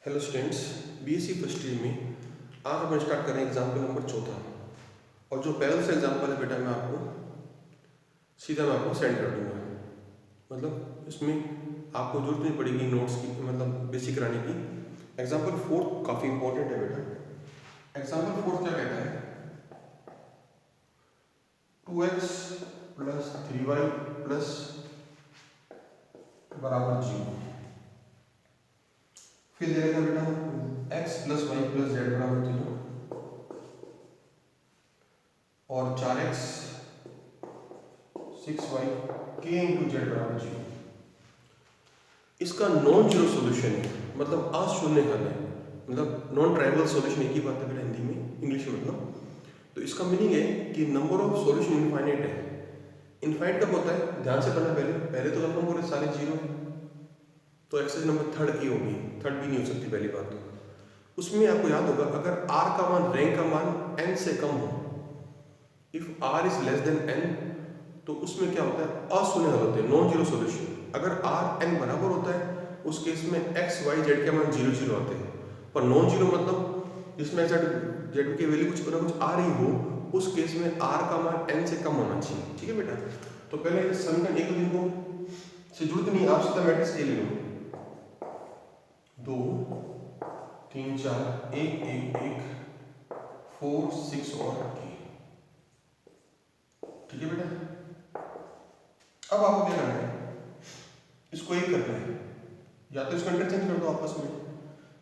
Hello students, BSc first year में आज अपन start कर रहे हैं एग्जाम्पल नंबर चौथा। और जो पहला सा एग्जाम्पल है बेटा, मैं आपको सेंड कर दूंगा। मतलब इसमें आपको जरूरत नहीं पड़ेगी नोट्स की, मतलब बेसिक कराने की। एग्जाम्पल फोर्थ काफ़ी इंपॉर्टेंट है बेटा। एग्जाम्पल फोर्थ क्या कहता है? 2x प्लस 3y प्लस बराबर 0। फिर दे देगा बेटा x plus y plus z बराबर 0 और 4x 6y k into Z बराबर 0। इसका नॉन जीरो सोल्यूशन है, मतलब अशून्य हल है, मतलब नॉन ट्राइवल सोल्यूशन। एक ही बात है बेटा हिंदी में, इंग्लिश में मतलब। तो इसका मीनिंग है कि नंबर ऑफ सॉल्यूशन इनफाइनाइट है। इनफाइनाइट कब होता है? ध्यान से पढ़ना। पहले पहले तो कंफर्म करें सारे जीरो है, तो एक्सरसाइज नंबर थर्ड ए होगी, थर्ड बी नहीं हो सकती पहली बात। तो उसमें आपको याद होगा, अगर आर का मान, रैंक का मान एन से कम हो, if r is less than n, तो उसमें क्या होता है? अशून्य हल होते हैं, नॉन जीरो सॉल्यूशन। अगर आर एन बराबर होता है, उस केस में एक्स वाई जेड के मान जीरो जीरो आते हैं। पर नॉन जीरो मतलब जिसमें जेड की वैल्यू कुछ ना कुछ आ रही हो, उस केस में आर का मान एन से कम होना चाहिए। ठीक है बेटा? तो पहले समीकरण एक दिन को से जरूरत नहीं, आप सीधा मैट्रिक्स ए ले लो। 2 3 4 1 1 1 4 6 और k। ठीक है बेटा? अब आपको क्या करना है? इसको एक करना है, या तो इसको इंटरचेंज कर दो आपस में,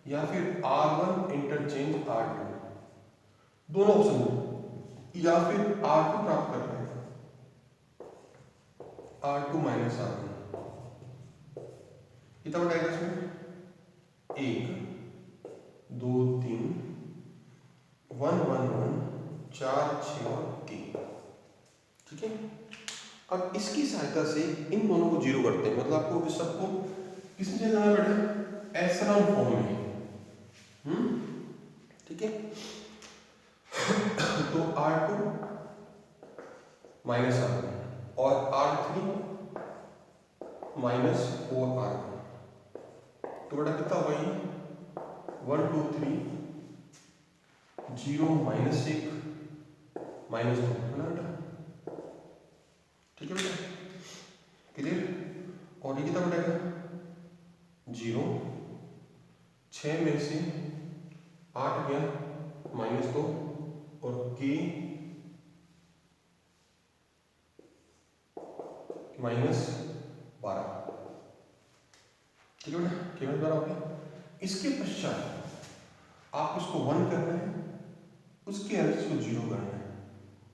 या फिर R1 इंटरचेंज R2, दोनों ऑप्शन दो। या फिर R2 प्राप्त करना है, R2 माइनस R1। कितना बताएगा इसमें? 1 2 3 1 1 1 4 6 और 3। ठीक है? अब इसकी सहायता से इन दोनों को जीरो करते हैं, मतलब आपको इस सबको किसमें चेंज करना है बेटा? एप्सिलॉन फॉर्म में। ठीक है? तो R2 माइनस R1 और R3 माइनस 4R1, तो बेटा कितना होगा ये? 1 2 3 0 माइनस 1 माइनस 2, है ना बेटा? ठीक है बेटा? क्लियर? और ये कितना बताएगा? 0, 6 में से 8 गया माइनस 2 और k माइनस 12। ठीक है बेटा? k माइनस 12 हो गया। इसके पश्चात आप इसको 1 करना है, उसके अंदर इसको 0 करना है।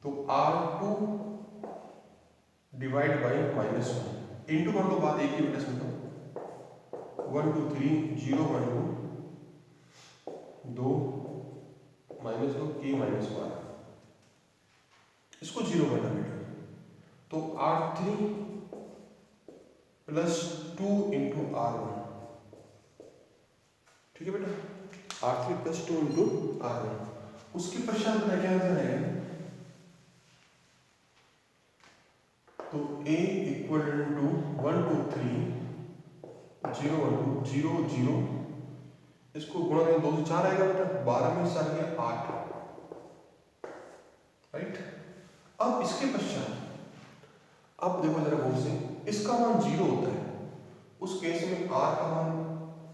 तो R2 divide by minus 1 into कर दो, बात एक ही बेटा इसमें। तो 1 2 3 0 1 2 2 माइनस 2 k माइनस 12, इसको 0 करना बेटा। तो R3 प्लस 2 इंटू R1। ठीक है बेटा? R3 plus 2 into R1। उसके पश्चात बेटा क्या आंसर है? तो A इक्वल टू 1 2 3 0 1 2 0 0, इसको गुणा करें 2 से 4 आएगा बेटा, 12 में से आ गया 8। राइट? अब इसके पश्चात अब देखो जरा गौर से, इसका मान 0 होता है, उस केस में R का मान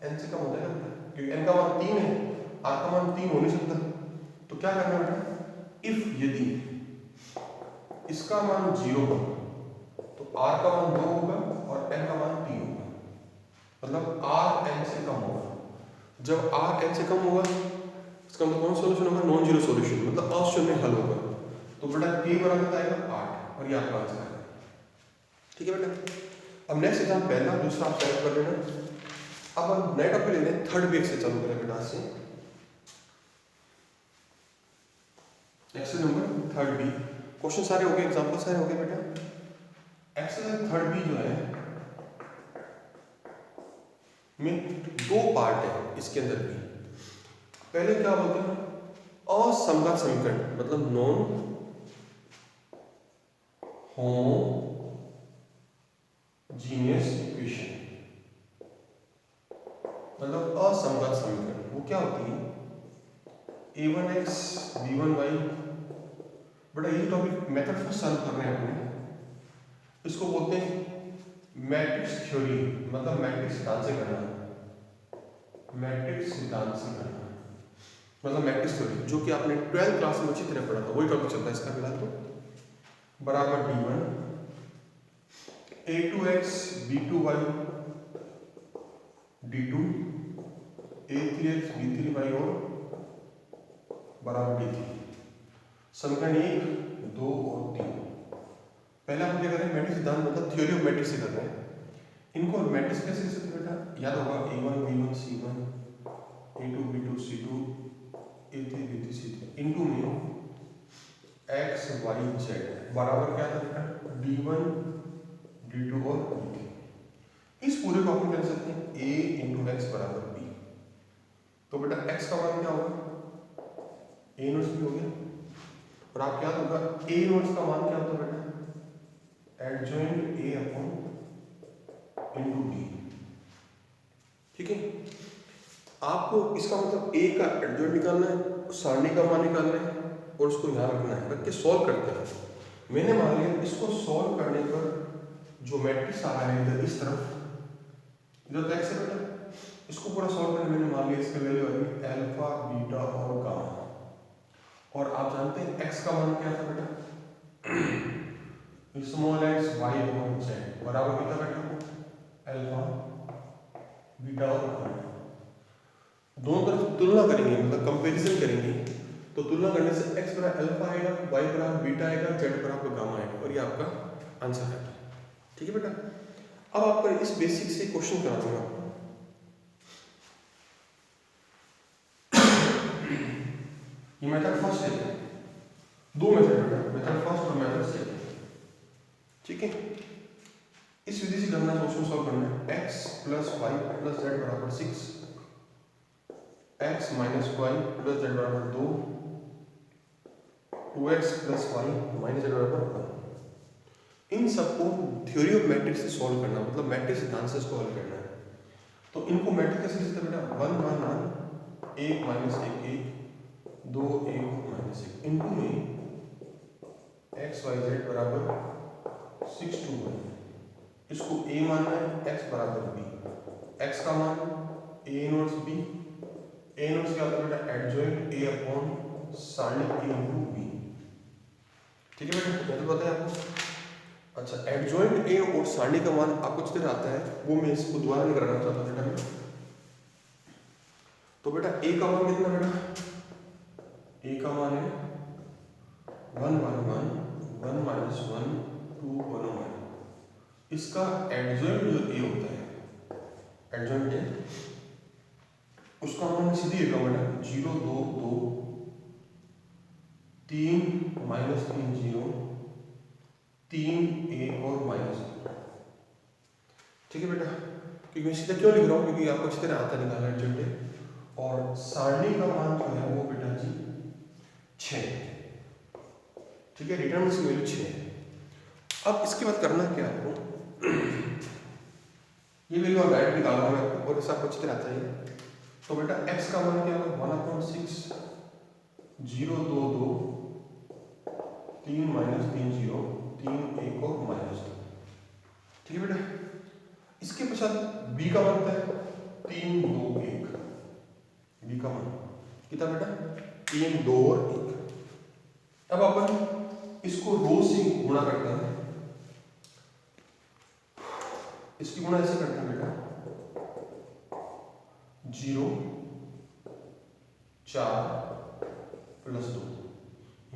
n से कम होता है ना, क्योंकि n का मान 3 है, R का मान 3 हो नहीं सकता। तो क्या करना बेटा? इफ यदि इसका मान 0 हो, तो R का मान 2 होगा और n का मान 3 होगा, मतलब R n से कम होगा। जब R n से कम होगा, इसका मतलब कौन सा सॉल्यूशन होगा? नॉन जीरो सॉल्यूशन, मतलब अशून्य हल होगा। तो बेटा k बराबर आएगा 8 और ये आपका आंसर है। ठीक है बेटा? अब नेक्स्ट एग्जाम पहला दूसरा आप सेलेक्ट कर लेना। अब हम नए टॉपिक ले लें, थर्ड वीक से चालू करें बेटा से। Exercise number third b, question सारे हो गए, एग्जांपल सारे हो गए बेटा। एक्सरसाइज थर्ड बी जो है में दो पार्ट है इसके अंदर भी। पहले क्या बोलते हैं? असमघात समीकरण, मतलब नॉन होमोजीनियस इक्वेशन। मतलब असमगत समीकरण वो क्या होती है, a1x b1y। बेटा ये टॉपिक मेथड फर्स्ट सॉल्व कर रहे हैं अपने, इसको बोलते हैं मैट्रिक्स थ्योरी, मतलब मैट्रिक्स सिद्धांत से करना, मैट्रिक्स सिद्धांत से करना मतलब मैट्रिक्स थ्योरी, जो कि आपने 12th क्लास में अच्छी तरह पढ़ा था, वही टॉपिक चलता है इसका फिलहाल। तो बराबर d1 a2x b2y d2 a3x b3y और बराबर d3। समीकरण 1, 2 और 3। पहले हम क्या कर रहे हैं, मैट्रिक्स सिद्धांत मतलब थ्योरी ऑफ मैट्रिक्स से कर रहे हैं। इनको मैट्रिक्स कैसे लिख सकते हैं बेटा, याद होगा a1 b1 c1 a2 b2 c2 a3 b3 c3 into में x y z बराबर क्या था बेटा, d1 d2 और d3। इस पूरे को अपन कह सकते हैं a इंटू एक्स बराबर b। तो बेटा x का मान क्या होगा, a इनवर्स b हो गया, और आप क्या होगा a इनवर्स का मान क्या होता है बेटा, adjoint a upon into b। ठीक है, आपको इसका मतलब a का एडजॉइंट निकालना है, सारणी का मान निकालना है और उसको यहाँ रखना है, रख के सॉल्व करते हैं। मैंने मान लिया इसको सॉल्व करने पर जो मैट्रिक्स आ रहा है इधर इस तरफ, इधर तो x है बेटा, इसको पूरा सॉल्व करने मैंने मान लिया इसका वैल्यू आ गई अल्फा बीटा और गामा। और आप जानते हैं x का मान क्या था बेटा, स्मॉल x y और z बराबर कितना बेटा, अल्फा बीटा और गामा। दोनों तरफ तुलना करेंगे मतलब कंपैरिजन करेंगे, तो तुलना करने से x बराबर अल्फा आएगा, y बराबर बीटा आएगा, z बराबर गामा आएगा, और ये आपका आंसर है। ठीक है बेटा, अब आपका इस बेसिक से क्वेश्चन करा दूंगा आपको। ये मेथड फर्स्ट है, दो मेथड बेटा, मेथड फर्स्ट और मेथड सेकंड। ठीक है, इस विधि से करना क्वेश्चन सॉल्व करना है, x plus y plus z बराबर 6, x minus y plus z बराबर 2, 2x plus Y minus Z बराबर 1। इन सबको थ्योरी ऑफ मैट्रिक्स से सॉल्व करना, मतलब मैट्रिक्स सिद्धांत से सॉल्व करना है। तो इनको मैट्रिक्स कैसे लिखते हैं बेटा, 1 1 1 1 माइनस 1 1 2 1 माइनस 1 इनटू में x y z बराबर 6 2 1। इसको a मानना है, x बराबर b, x का मान a inverse b, a inverse क्या होता है बेटा, adjoint a upon sine a into b। ठीक है बेटा, मैं तो बताया आपको। अच्छा, एडजॉइंट ए और सारणी का मान आपको जितना आता है वो मैं इसको दोबारा नहीं कराना चाहता बेटा मैं। तो बेटा ए का मान कितना बेटा, ए का मान है 1 1 1 1 माइनस 1 2 1 1। इसका एडजॉइंट जो ए होता है, एडजॉइंट ए, उसका मान सीधी ए का बेटा 0 2 2 3 माइनस 3 0 3 1 और माइनस। ठीक है बेटा, क्योंकि मैं सीधा क्यों लिख रहा हूँ, क्योंकि आपको अच्छी तरह आता निकालना एडजॉइंट। और सारणी का मान जो है वो बेटा जी 6। ठीक है, डिटरमिनेंट की वैल्यू 6 है। अब इसके बाद करना क्या है आपको, ये वैल्यू आप डायरेक्ट निकाल रहा हूँ और ऐसा कुछ तरह आता है। तो बेटा x का मान क्या होगा, 1/6 0 2 2 3 माइनस 3 0 3 1 और माइनस 2। ठीक है बेटा, इसके पश्चात b का मान है 3 2 1। b का मान कितना बेटा, 3 2 और 1। अब अपन इसको रो से गुणा करते हैं, इसकी गुणा ऐसे करते हैं बेटा 0 4 प्लस 2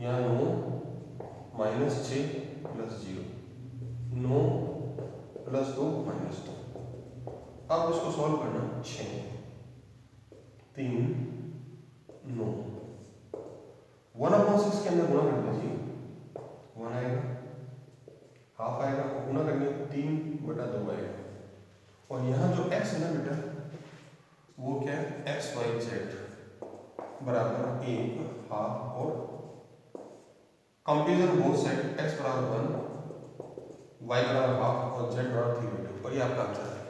यहाँ 9 माइनस 6 प्लस 0 9 प्लस 2 माइनस 2। अब इसको सॉल्व करना 6 3 9 1/6 के अंदर गुणा कर दीजिए, 1 आएगा, हाफ आएगा, गुणा करने 3/2 आएगा। और यहाँ जो x है ना बेटा वो क्या है, x y z बराबर 1 हाफ और कंपेरिजन बोथ साइड, x बराबर 1 y बराबर हाफ और z बराबर 3/2, और ये आपका आंसर है।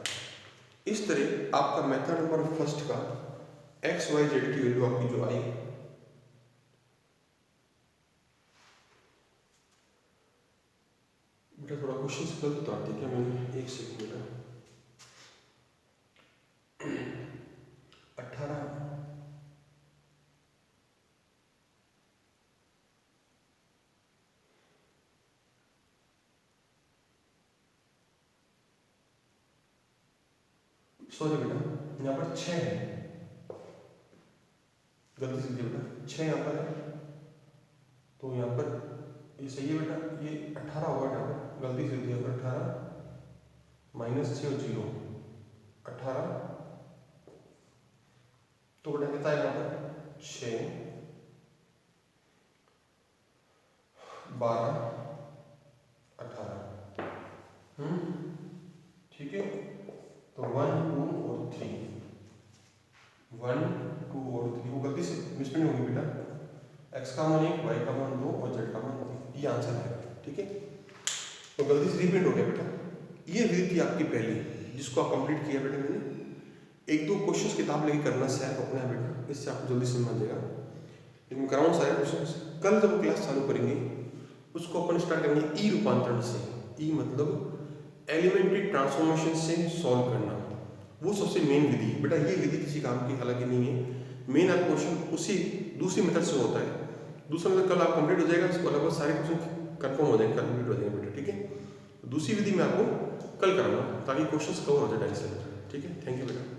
इस तरह आपका मेथड नंबर फर्स्ट का एक्स वाई जेड की वैल्यू आपकी जो आई, बेटा थोड़ा क्वेश्चन से गलत बता दिया क्या मैंने, एक सेकंड बेटा। 18 सॉरी बेटा, यहाँ पर 6 है, गलती से दिया बेटा, 6 यहाँ पर है, तो यहाँ पर ये सही है बेटा, ये 18 होगा बेटा, गलती से दिया बेटा 18 माइनस 6 और 0 18, तो बेटा कितना है यहाँ पर 6 12 18, ठीक है। तो 1 2 और 3, 1 2 और 3, वो गलती से मिसप्रिंट होगी बेटा, x का मान 1, y का मान 2 और z का मान 3, ये आंसर है, ठीक है। तो गलती से रिप्रिंट हो गया बेटा। ये विधि थी आपकी पहली, जिसको आप कंप्लीट किया बेटा मैंने। एक दो क्वेश्चंस किताब लेके करना सेल्फ अपने आप बेटा, इससे आपको जल्दी समझ आ जाएगा। लेकिन कराऊँ सारे क्वेश्चंस, कल जब क्लास चालू करेंगे उसको अपन स्टार्ट करेंगे ई रूपांतरण से। ई मतलब एलिमेंट्री ट्रांसफॉर्मेशन से सॉल्व करना, वो सबसे मेन विधि है बेटा। ये विधि किसी काम की हालांकि नहीं है, मेन आपका क्वेश्चन उसी दूसरी मेथड से होता है। दूसरा मेथड कल आप कंप्लीट हो जाएगा, उसको लगभग सारे क्वेश्चन कंफर्म हो जाएंगे, कंप्लीट हो जाएंगे बेटा, ठीक है। दूसरी विधि में आपको कल कराना ताकि क्वेश्चंस कवर हो जाए ढंग से, ठीक है। थैंक यू बेटा।